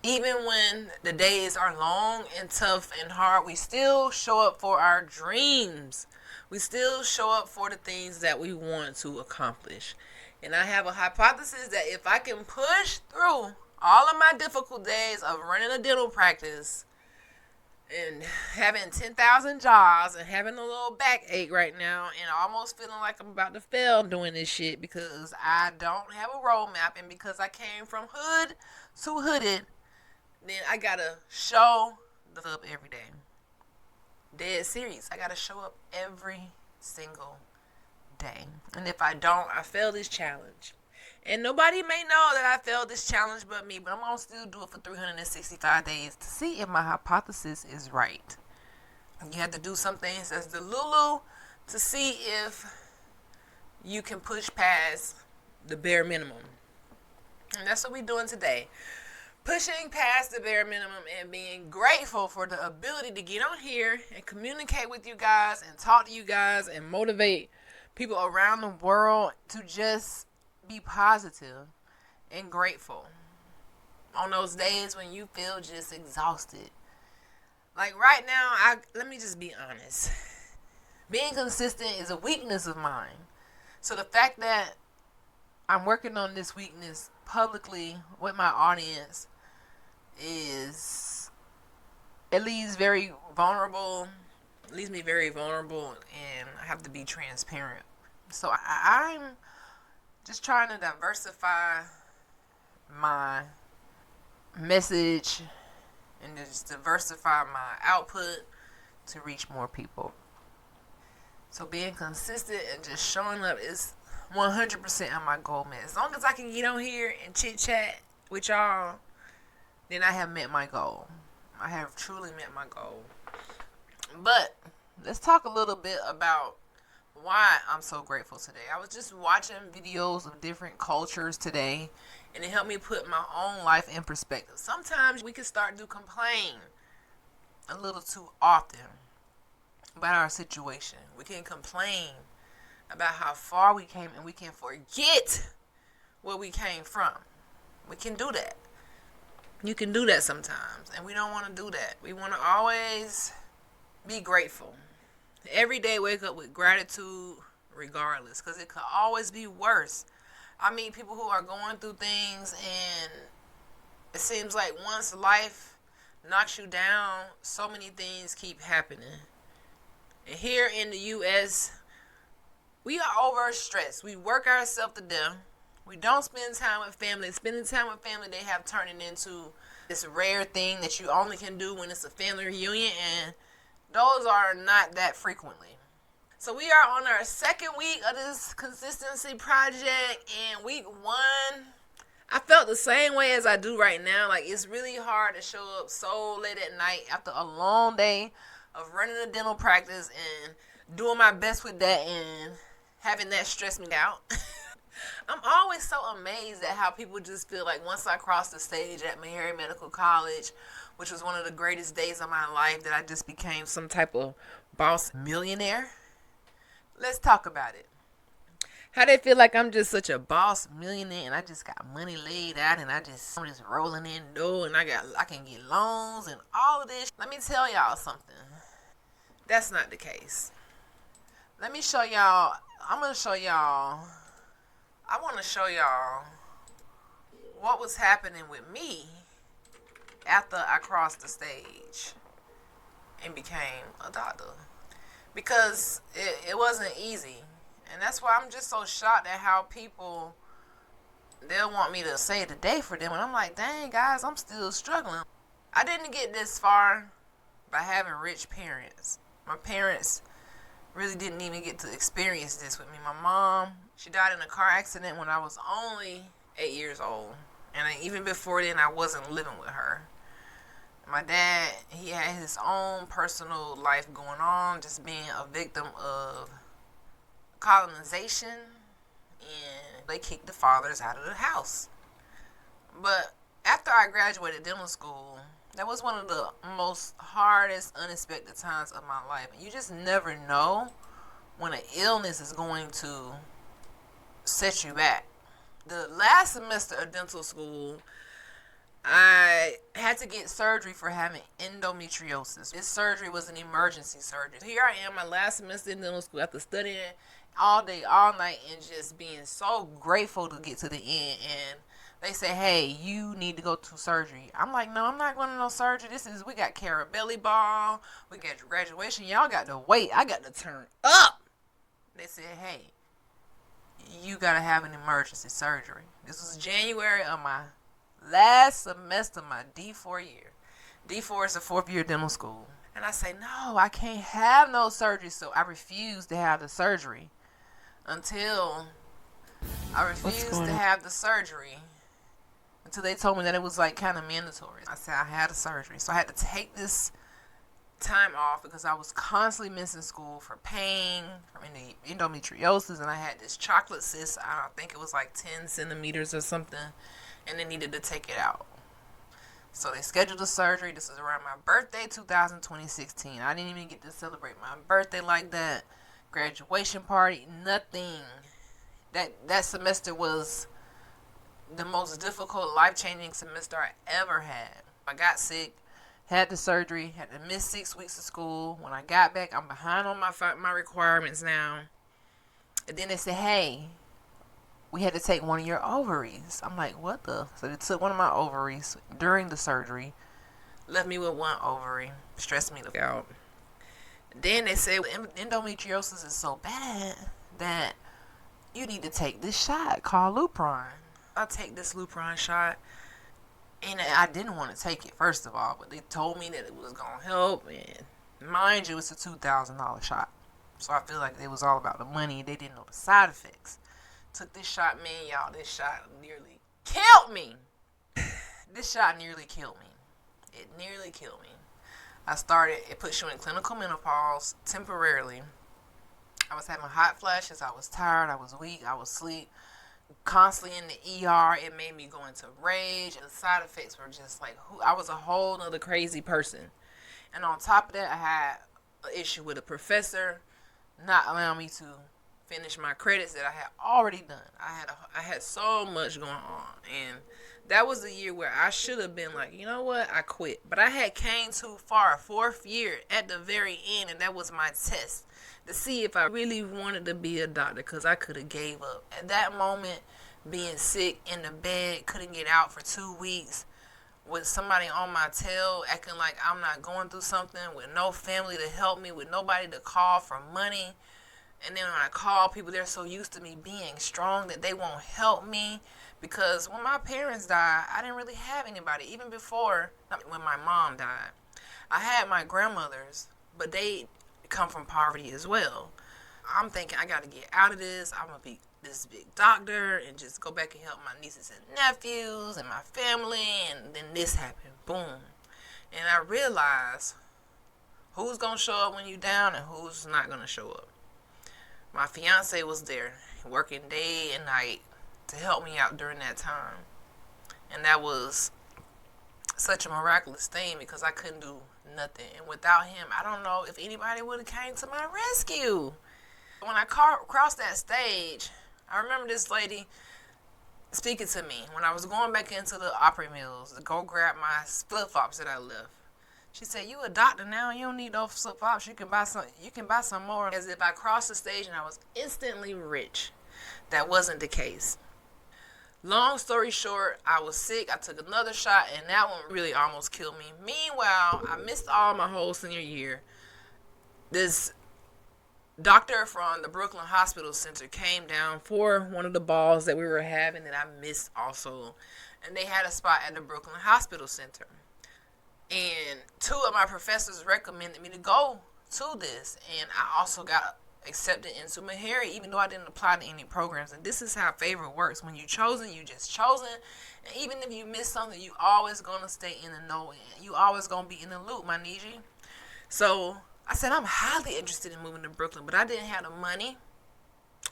Even when the days are long and tough and hard, we still show up for our dreams. We still show up for the things that we want to accomplish. And I have a hypothesis that if I can push through all of my difficult days of running a dental practice and having 10,000 jobs and having a little backache right now and almost feeling like I'm about to fail doing this shit because I don't have a roadmap and because I came from hood to hooded, then I gotta show up every day. Dead serious. I gotta show up every single day. And if I don't, I fail this challenge. And nobody may know that I failed this challenge but me, but I'm gonna still do it for 365 days to see if my hypothesis is right. You have to do some things as the Lulu to see if you can push past the bare minimum. And that's what we're doing today. Pushing past the bare minimum and being grateful for the ability to get on here and communicate with you guys and talk to you guys and motivate people around the world to just be positive and grateful on those days when you feel just exhausted. Like right now, let me just be honest. Being consistent is a weakness of mine. So the fact that I'm working on this weakness publicly with my audience it leaves me very vulnerable, and I have to be transparent. So I'm just trying to diversify my message and just diversify my output to reach more people. So being consistent and just showing up is 100% on my goal, man. As long as I can get on here and chit chat with y'all, then I have met my goal. I have truly met my goal. But let's talk a little bit about why I'm so grateful today. I was just watching videos of different cultures today, and it helped me put my own life in perspective. Sometimes we can start to complain a little too often about our situation. We can complain about how far we came, and we can forget where we came from. We can do that. You can do that sometimes, and we don't want to do that. We want to always be grateful. Every day wake up with gratitude regardless, because it could always be worse. I meet people who are going through things, and it seems like once life knocks you down, so many things keep happening. And here in the U.S., we are overstressed. We work ourselves to death. We don't spend time with family. Spending time with family, they have turned it into this rare thing that you only can do when it's a family reunion, and those are not that frequently. So we are on our second week of this consistency project, and week one, I felt the same way as I do right now. Like, it's really hard to show up so late at night after a long day of running a dental practice and doing my best with that and having that stress me out. I'm always so amazed at how people just feel like once I crossed the stage at Meharry Medical College, which was one of the greatest days of my life, that I just became some type of boss millionaire. Let's talk about it. How they feel like I'm just such a boss millionaire and I just got money laid out and I'm just rolling in the door and I can get loans and all of this. Let me tell y'all something. That's not the case. Let me show y'all. I want to show y'all what was happening with me after I crossed the stage and became a doctor. Because it wasn't easy. And that's why I'm just so shocked at how people, they'll want me to save the day for them. And I'm like, dang, guys, I'm still struggling. I didn't get this far by having rich parents. My parents really didn't even get to experience this with me. My mom, she died in a car accident when I was only 8 years old. And even before then, I wasn't living with her. My dad, he had his own personal life going on, just being a victim of colonization, and they kicked the fathers out of the house. But after I graduated dental school, that was one of the most hardest, unexpected times of my life. And you just never know when an illness is going to set you back. The last semester of dental school, I had to get surgery for having endometriosis. This surgery was an emergency surgery. Here I am, my last semester in dental school, after studying all day, all night, and just being so grateful to get to the end. And they say, hey, you need to go to surgery. I'm like, no, I'm not going to no surgery. We got Carabelli ball. We got graduation. Y'all got to wait. I got to turn up. They said, hey, you got to have an emergency surgery. This was January of my last semester, my D4 year. D4 is the 4th year of dental school. And I say, no, I can't have no surgery. So I refused to have the surgery until they told me that it was like kind of mandatory. I said I had a surgery. So I had to take this time off because I was constantly missing school for pain from endometriosis, and I had this chocolate cyst. I think it was like 10 centimeters or something, and they needed to take it out. So they scheduled the surgery. This was around my birthday, 2016. I didn't even get to celebrate my birthday like that. Graduation party, nothing. That semester was the most difficult, life-changing semester I ever had. I got sick, had the surgery, had to miss 6 weeks of school. When I got back, I'm behind on my requirements now. And then they said, hey, we had to take one of your ovaries. I'm like, what the? So they took one of my ovaries during the surgery, left me with one ovary, stressed me out. Then they said endometriosis is so bad that you need to take this shot called Lupron. I take this Lupron shot, and I didn't want to take it, first of all, but they told me that it was going to help, and mind you, it's a $2,000 shot. So I feel like it was all about the money. They didn't know the side effects. Took this shot, man, y'all, this shot nearly killed me. This shot nearly killed me. It nearly killed me. It puts you in clinical menopause temporarily. I was having hot flashes. I was tired. I was weak. I was asleep. Constantly in the ER. It made me go into rage. And the side effects were just like, I was a whole nother crazy person. And on top of that, I had an issue with a professor not allowing me to finish my credits that I had already done. I had so much going on. And that was the year where I should have been like, you know what? I quit. But I had came too far, 4th year at the very end. And that was my test to see if I really wanted to be a doctor, because I could have gave up. At that moment, being sick in the bed, couldn't get out for 2 weeks, with somebody on my tail, acting like I'm not going through something, with no family to help me, with nobody to call for money. And then when I call people, they're so used to me being strong that they won't help me. Because when my parents died, I didn't really have anybody. Even before, when my mom died, I had my grandmothers, but they come from poverty as well. I'm thinking I got to get out of this. I'm going to be this big doctor and just go back and help my nieces and nephews and my family. And then this happened. Boom. And I realized who's going to show up when you're down and who's not going to show up. My fiance was there working day and night to help me out during that time. And that was such a miraculous thing because I couldn't do nothing. And without him, I don't know if anybody would have came to my rescue. When I crossed that stage, I remember this lady speaking to me when I was going back into the Opry Mills to go grab my flip-flops that I left. She said, you a doctor now, you don't need those flip-flops, you can buy some more. As if I crossed the stage and I was instantly rich. That wasn't the case. Long story short, I was sick. I took another shot, and that one really almost killed me. Meanwhile, I missed all my whole senior year. This doctor from the Brooklyn Hospital Center came down for one of the balls that we were having that I missed also. And they had a spot at the Brooklyn Hospital Center. And 2 of my professors recommended me to go to this. And I also got accepted into Meharry, even though I didn't apply to any programs. And this is how favor works. When you're chosen, you just chosen. And even if you miss something, you always going to stay in the know. You always going to be in the loop, my Niji. So I said, I'm highly interested in moving to Brooklyn, but I didn't have the money.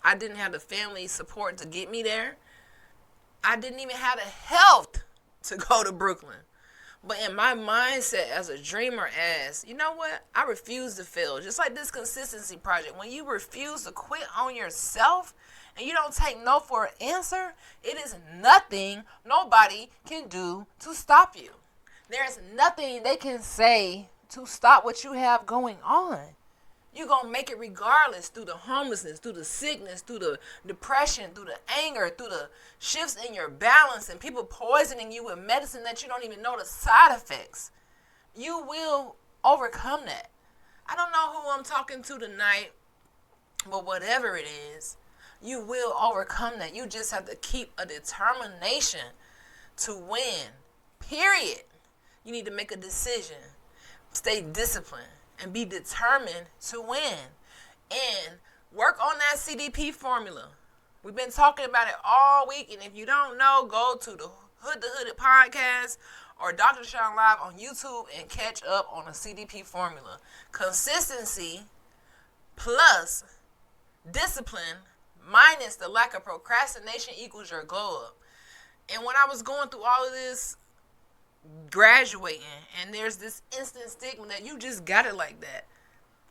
I didn't have the family support to get me there. I didn't even have the health to go to Brooklyn. But in my mindset as a dreamer, you know what? I refuse to fail. Just like this consistency project. When you refuse to quit on yourself and you don't take no for an answer, it is nothing nobody can do to stop you. There's nothing they can say to stop what you have going on. You're going to make it regardless, through the homelessness, through the sickness, through the depression, through the anger, through the shifts in your balance and people poisoning you with medicine that you don't even know the side effects. You will overcome that. I don't know who I'm talking to tonight, but whatever it is, you will overcome that. You just have to keep a determination to win. Period. You need to make a decision. Stay disciplined and be determined to win. And work on that CDP formula. We've been talking about it all week. And if you don't know, go to the Hood to Hooded podcast or Dr. Sean Live on YouTube and catch up on the CDP formula. Consistency plus discipline minus the lack of procrastination equals your glow up. And when I was going through all of this, graduating, and there's this instant stigma that you just got it like that.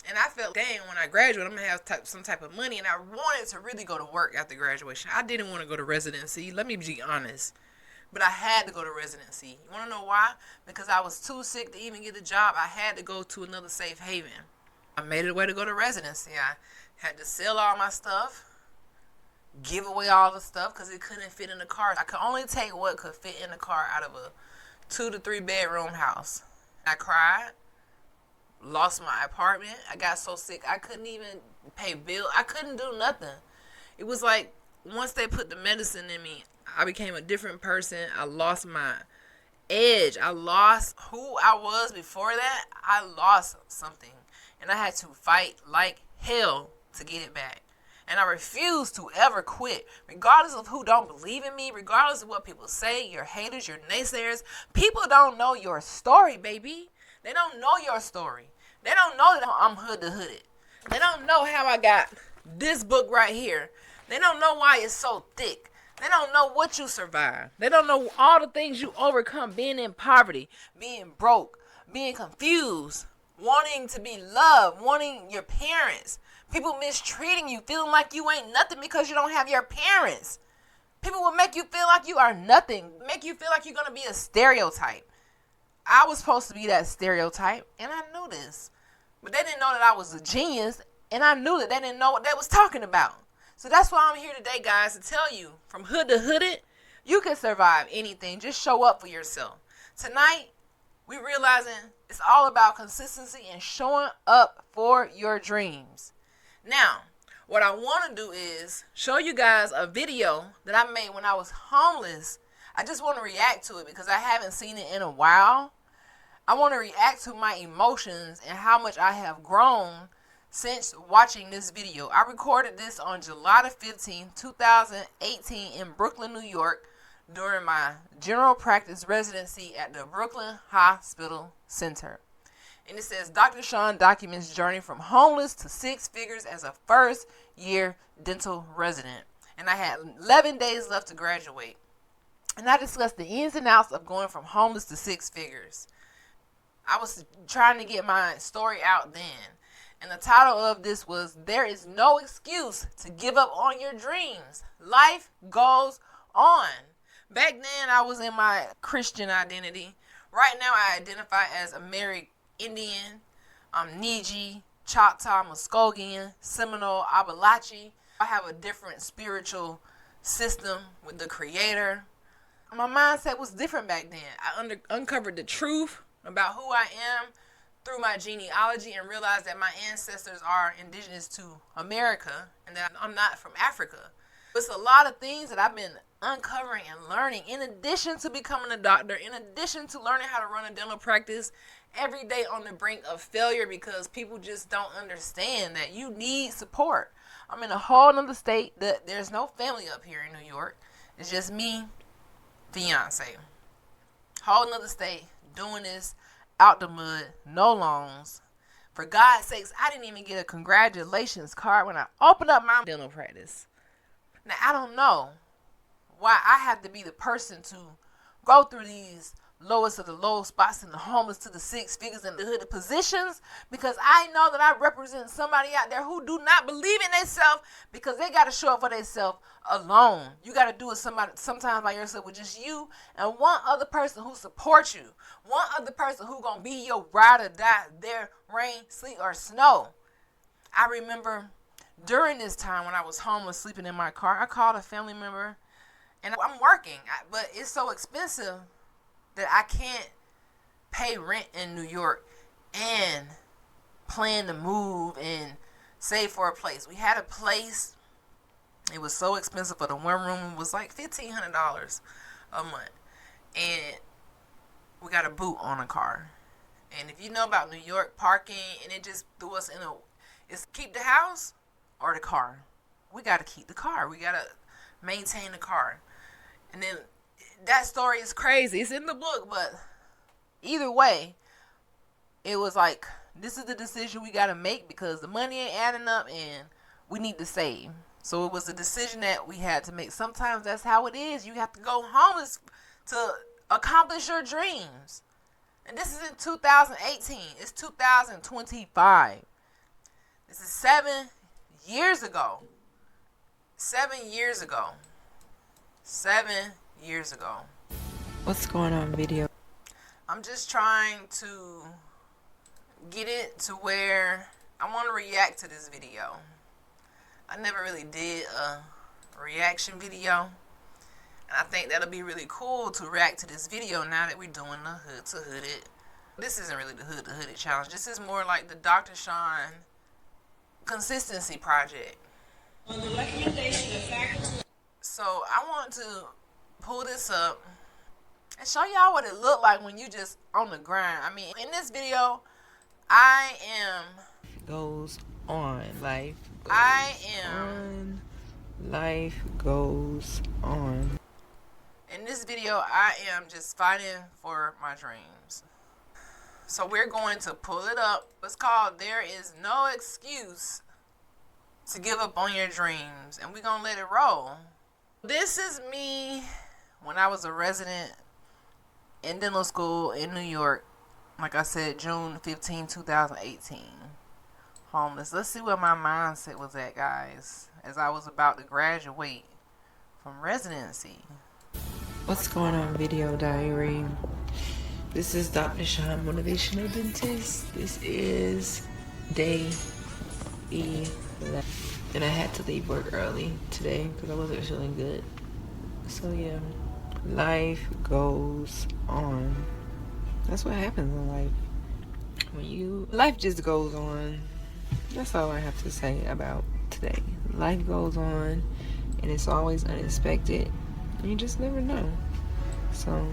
And I felt, dang, when I graduate, I'm going to have some type of money. And I wanted to really go to work after graduation. I didn't want to go to residency. Let me be honest. But I had to go to residency. You want to know why? Because I was too sick to even get a job. I had to go to another safe haven. I made it a way to go to residency. I had to sell all my stuff, give away all the stuff because it couldn't fit in the car. I could only take what could fit in the car out of a 2 to 3 bedroom house. I cried, lost my apartment. I got so sick I couldn't even pay bills. I couldn't do nothing. It was like once they put the medicine in me, I became a different person. I lost my edge. I lost who I was before that. I lost something. And I had to fight like hell to get it back. And I refuse to ever quit, regardless of who don't believe in me, regardless of what people say, your haters, your naysayers. People don't know your story, baby. They don't know your story. They don't know that I'm hood to hooded. They don't know how I got this book right here. They don't know why it's so thick. They don't know what you survived. They don't know all the things you overcome, being in poverty, being broke, being confused, wanting to be loved, wanting your parents. People mistreating you, feeling like you ain't nothing because you don't have your parents. People will make you feel like you are nothing, make you feel like you're going to be a stereotype. I was supposed to be that stereotype, and I knew this. But they didn't know that I was a genius, and I knew that they didn't know what they was talking about. So that's why I'm here today, guys, to tell you, from hood to hooded, you can survive anything. Just show up for yourself. Tonight, we realizing it's all about consistency and showing up for your dreams. Now, what I want to do is show you guys a video that I made when I was homeless. I just want to react to it because I haven't seen it in a while. I want to react to my emotions and how much I have grown since watching this video. I recorded this on July the 15th, 2018 in Brooklyn, New York during my general practice residency at the Brooklyn Hospital Center. And it says, Dr. Sean documents journey from homeless to 6 figures as a first-year dental resident. And I had 11 days left to graduate. And I discussed the ins and outs of going from homeless to 6 figures. I was trying to get my story out then. And the title of this was, There is No Excuse to Give Up on Your Dreams. Life goes on. Back then, I was in my Christian identity. Right now, I identify as a married Indian, Niji, Choctaw, Muskogean, Seminole, Appalachian. I have a different spiritual system with the Creator. My mindset was different back then. I uncovered the truth about who I am through my genealogy and realized that my ancestors are indigenous to America and that I'm not from Africa. It's a lot of things that I've been uncovering and learning in addition to becoming a doctor, in addition to learning how to run a dental practice every day on the brink of failure because people just don't understand that you need support. I'm in a whole nother state that there's no family up here in New York. It's just me, fiance. Whole nother state doing this out the mud, no loans. For God's sakes, I didn't even get a congratulations card when I opened up my dental practice. Now, I don't know why I have to be the person to go through these lowest of the low spots and the homeless to the six figures and the hooded positions, because I know that I represent somebody out there who do not believe in themselves, because they got to show up for themselves alone. You got to do it sometimes by yourself with just you and one other person who supports you, one other person who gonna be your ride or die there, rain, sleet, or snow. I remember during this time when I was homeless, sleeping in my car, I called a family member, and I'm working, but it's so expensive that I can't pay rent in New York and plan to move and save for a place. We had a place. It was so expensive for the one room. It was like $1,500 a month. And we got a boot on a car. And if you know about New York parking, and it just threw us in it's keep the house or the car. We got to keep the car. We got to maintain the car. And then that story is crazy. It's in the book, but either way, it was like, this is the decision we got to make because the money ain't adding up and we need to save. So it was a decision that we had to make. Sometimes that's how it is. You have to go homeless to accomplish your dreams. And this is in 2018. It's 2025. This is 7 years ago. 7 years ago. 7 years ago. What's going on, video? I'm just trying to get it to where I want to react to this video. I never really did a reaction video. And I think that'll be really cool to react to this video now that we're doing the hood to hooded. This isn't really the hood to hooded challenge. This is more like the Dr. Sean consistency project. On the recommendation of faculty. So I want to pull this up and show y'all what it looked like when you just on the grind. I mean, in this video, I am Goes on. Life goes I am on. Life goes on. in this video, I am just fighting for my dreams. So we're going to pull it up. It's called There Is No Excuse to Give Up on Your Dreams. And we're going to let it roll. This is me when I was a resident in dental school in New York. Like I said, June 15, 2018. Homeless. Let's see where my mindset was at, guys, as I was about to graduate from residency. What's going on, video diary? This is Dr. Sean, motivational dentist. This is day 11. And I had to leave work early today because I wasn't feeling good. So yeah, life goes on. That's what happens in life. Life just goes on. That's all I have to say about today. Life goes on, and it's always unexpected. You just never know. So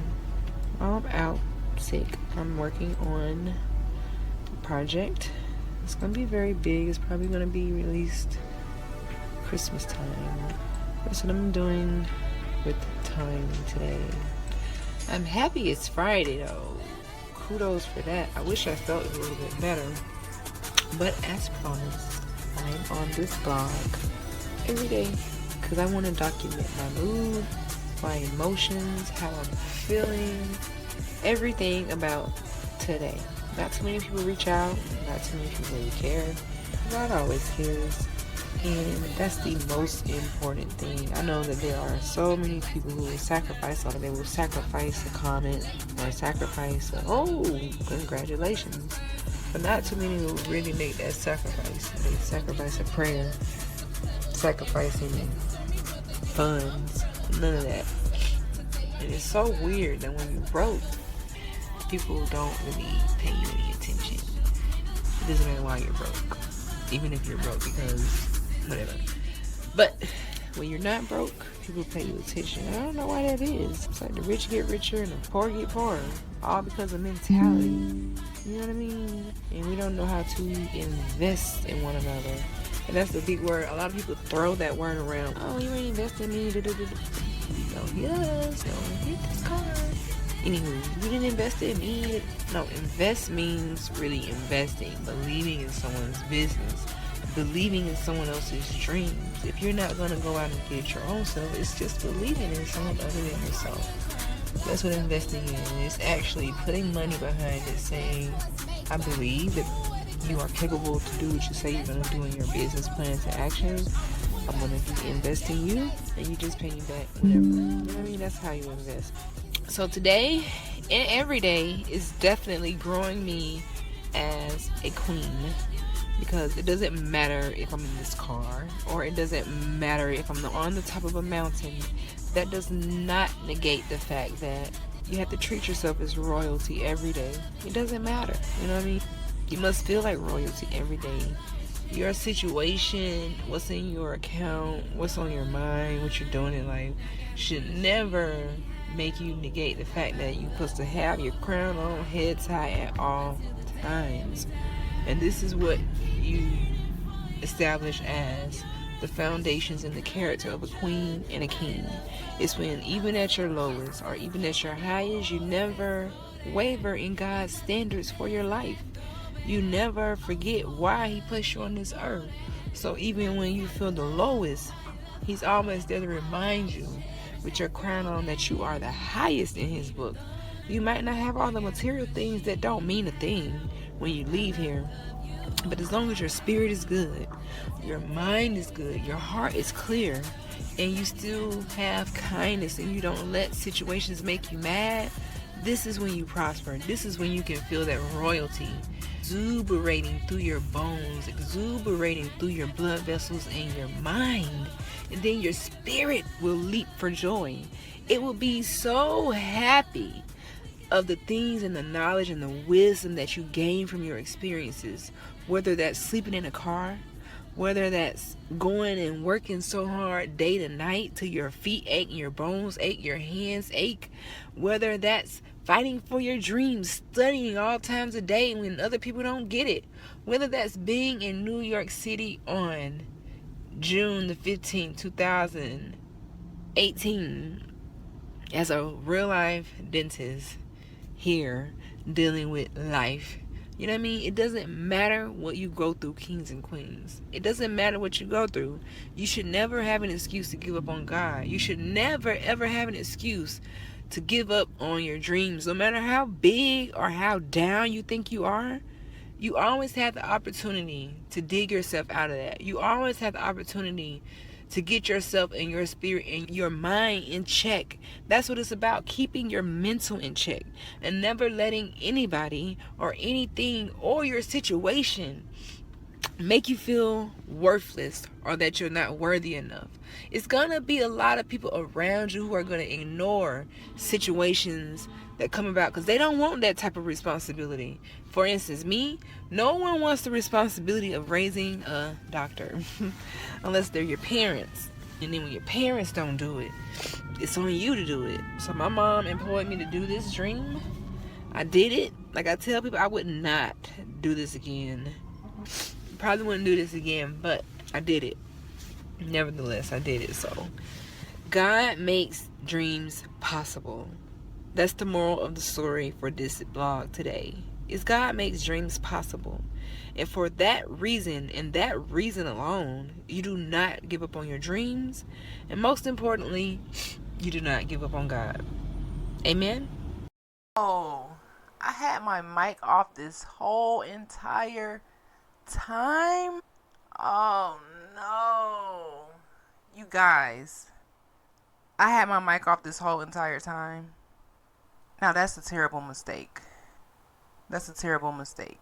I'm out sick. I'm working on a project. It's gonna be very big. It's probably gonna be released Christmas time. That's what I'm doing with time today. I'm happy it's Friday though. Kudos for that. I wish I felt a little bit better. But as promised, I'm on this blog every day because I want to document my mood, my emotions, how I'm feeling, everything about today. Not too many people reach out, not too many people really care. God always cares, and that's the most important thing. I know that there are so many people who will sacrifice, or they will sacrifice a comment or sacrifice congratulations, but not too many will really make that sacrifice. They sacrifice a prayer, sacrificing funds, none of that. And it's so weird that when you're broke, people don't really pay you any attention. It doesn't matter why you're broke, even if you're broke, because whatever. But when you're not broke, people pay you attention. I don't know why that is. It's like the rich get richer and the poor get poorer, all because of mentality. You know what I mean? And we don't know how to invest in one another. And that's the big word. A lot of people throw that word around. Oh, you ain't investing in me. No, yes. No, hit this card. Anywho, you didn't invest in me. No, invest means really investing, believing in someone's business, believing in someone else's dreams. If you're not going to go out and get your own self, it's just believing in someone other than yourself. That's what investing is. It's actually putting money behind it, saying, I believe that you are capable to do what you say you're going to do in your business plan to action. I'm going to invest in you, and you just pay me back whenever. You know what I mean? That's how you invest. So today and every day is definitely growing me as a queen, because it doesn't matter if I'm in this car, or it doesn't matter if I'm on the top of a mountain. That does not negate the fact that you have to treat yourself as royalty every day. It doesn't matter. You know what I mean? You must feel like royalty every day. Your situation, what's in your account, what's on your mind, what you're doing in life should never make you negate the fact that you're supposed to have your crown on, head high at all times. And this is what you establish as the foundations and the character of a queen and a king. It's when even at your lowest or even at your highest, you never waver in God's standards for your life. You never forget why he placed you on this earth. So even when you feel the lowest, he's always there to remind you with your crown on that you are the highest in his book. You might not have all the material things that don't mean a thing when you leave here, but as long as your spirit is good, your mind is good, your heart is clear, and you still have kindness and you don't let situations make you mad, this is when you prosper. This is when you can feel that royalty exuberating through your bones, exuberating through your blood vessels and your mind. And then your spirit will leap for joy. It will be so happy of the things and the knowledge and the wisdom that you gain from your experiences, whether that's sleeping in a car, whether that's going and working so hard day to night till your feet ache and your bones ache, your hands ache, whether that's fighting for your dreams, studying all times of day when other people don't get it, whether that's being in New York City on June the 15th, 2018 as a real life dentist here dealing with life. You know what I mean? It doesn't matter what you go through, kings and queens. It doesn't matter what you go through. You should never have an excuse to give up on God. You should never, ever have an excuse to give up on your dreams. No matter how big or how down you think you are, you always have the opportunity to dig yourself out of that. You always have the opportunity to get yourself and your spirit and your mind in check. That's what it's about, keeping your mental in check and never letting anybody or anything or your situation make you feel worthless or that you're not worthy enough. It's gonna be a lot of people around you who are gonna ignore situations that come about because they don't want that type of responsibility. For instance, me, no one wants the responsibility of raising a doctor unless they're your parents. And then when your parents don't do it, it's on you to do it. So my mom employed me to do this dream. I did it. Like I tell people, I would not do this again. Probably wouldn't do this again, but I did it. Nevertheless, I did it. So God makes dreams possible. That's the moral of the story for this blog today. Is God makes dreams possible. And for that reason, and that reason alone, you do not give up on your dreams. And most importantly, you do not give up on God. Amen? Oh, I had my mic off this whole entire time. Oh no. You guys, I had my mic off this whole entire time. Now that's a terrible mistake. That's a terrible mistake.